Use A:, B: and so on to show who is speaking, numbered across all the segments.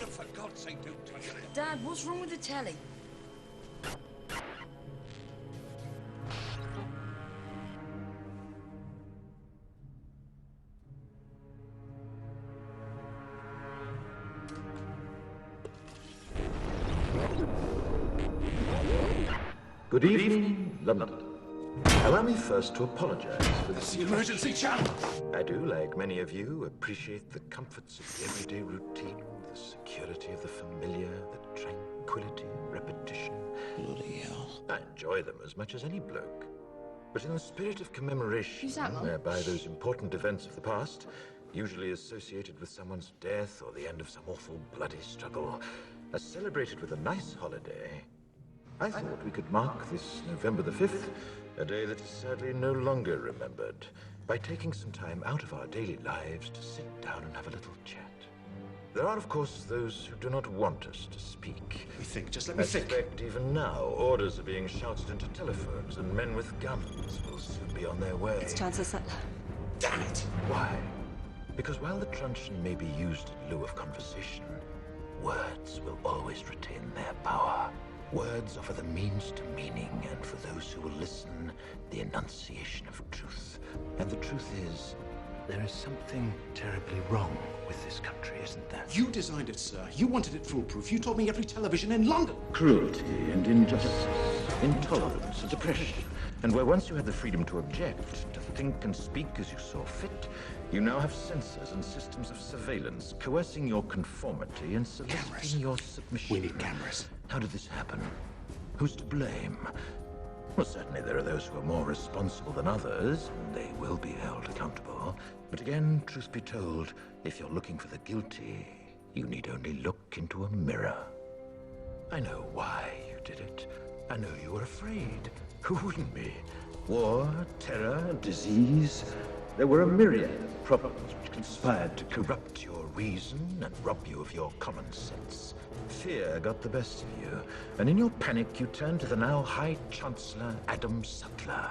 A: For God's sake, don't touch it.
B: Dad, what's wrong with the telly?
C: Good evening, London. Allow me first to apologize for
A: That's
C: this.
A: the emergency channel.
C: I do, like many of you, appreciate the comforts of the everyday routine, the security of the familiar, the tranquility of repetition.
A: Bloody hell.
C: I enjoy them as much as any bloke. But in the spirit of commemoration,
B: Who's that, Mum?
C: whereby those important events of the past, usually associated with someone's death or the end of some awful bloody struggle, are celebrated with a nice holiday, I thought we could mark this November the 5th, a day that is sadly no longer remembered, by taking some time out of our daily lives to sit down and have a little chat. There are, of course, those who do not want us to speak.
A: Let me think, just let
C: I
A: me think.
C: suspect even now, orders are being shouted into telephones, and men with guns will soon be on their way.
D: It's Chancellor Settler.
A: Damn it.
C: Why? Because while the truncheon may be used in lieu of conversation, words will always retain their power. Words offer the means to meaning, and for those who will listen, the enunciation of truth. And the truth is, there is something terribly wrong with this country, isn't there?
A: You designed it, sir. You wanted it foolproof. You told me every television in London.
C: Cruelty and injustice, intolerance and oppression. And where once you had the freedom to object, to think and speak as you saw fit, you now have censors and systems of surveillance coercing your conformity and
A: Cameras.
C: soliciting your submission.
A: We need cameras.
C: How did this happen? Who's to blame? Well, certainly there are those who are more responsible than others, and they will be held accountable. But again, truth be told, if you're looking for the guilty, you need only look into a mirror. I know why you did it. I know you were afraid. Who wouldn't be? War, terror, disease. There were a myriad of problems which conspired to corrupt your reason and rob you of your common sense. Fear got the best of you, and in your panic you turned to the now High Chancellor Adam Sutler.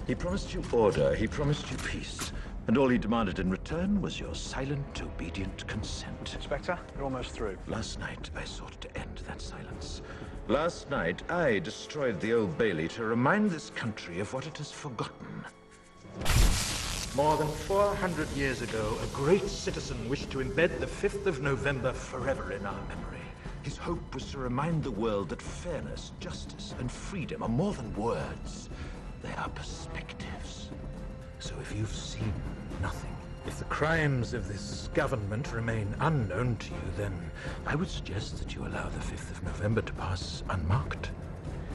C: He promised you order, he promised you peace, and all he demanded in return was your silent, obedient consent.
E: Inspector, you're almost through.
C: Last night, I sought to end that silence. Last night, I destroyed the Old Bailey to remind this country of what it has forgotten. More than 400 years ago, a great citizen wished to embed the 5th of November forever in our memory. His hope was to remind the world that fairness, justice, and freedom are more than words. They are perspectives. So if you've seen nothing, if the crimes of this government remain unknown to you, then I would suggest that you allow the 5th of November to pass unmarked.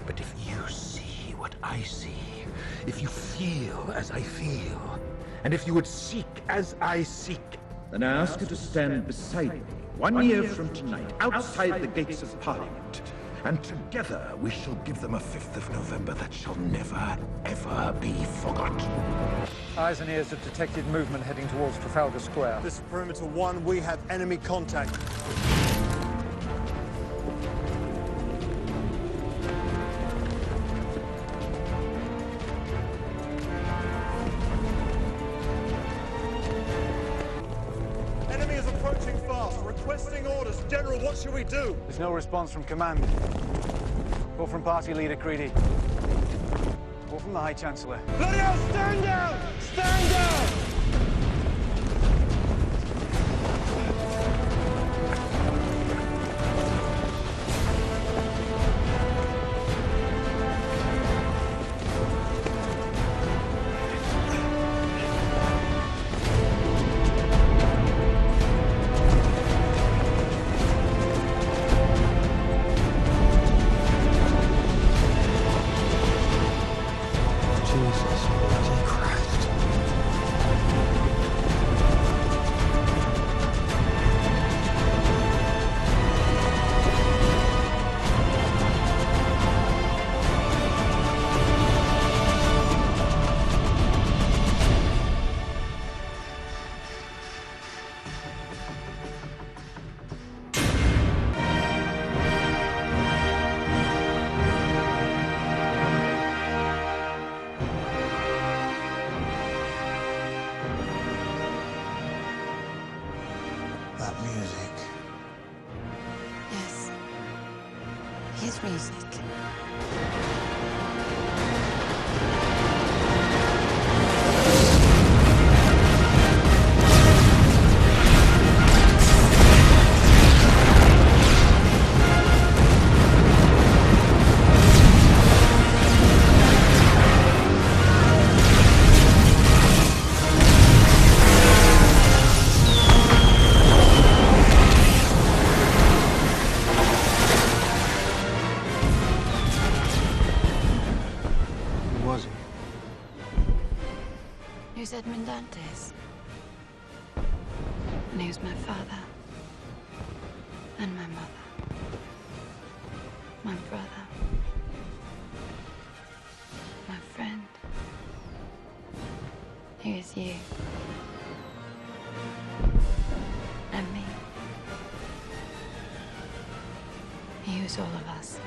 C: But if you see what I see, if you feel as I feel, and if you would seek as I seek, then I ask you to stand beside me 1 year from tonight, outside the gates of Parliament. And together we shall give them a 5th of November that shall never, ever be forgot.
E: Eyes and ears have detected movement heading towards Trafalgar Square.
F: This is Perimeter 1. We have enemy contact. Enemy is approaching fast. Requesting orders. General, what should we do?
E: There's no response from command. Call from Party Leader Creedy. Call from the High Chancellor.
F: Bloody hell, stand down! Stand down!
G: Jesus bloody Christ.
B: It's music.
G: Who was he?
B: He was Edmund Dantes. And he was my father. And my mother. My brother. My friend. He was you. And me. He was all of us.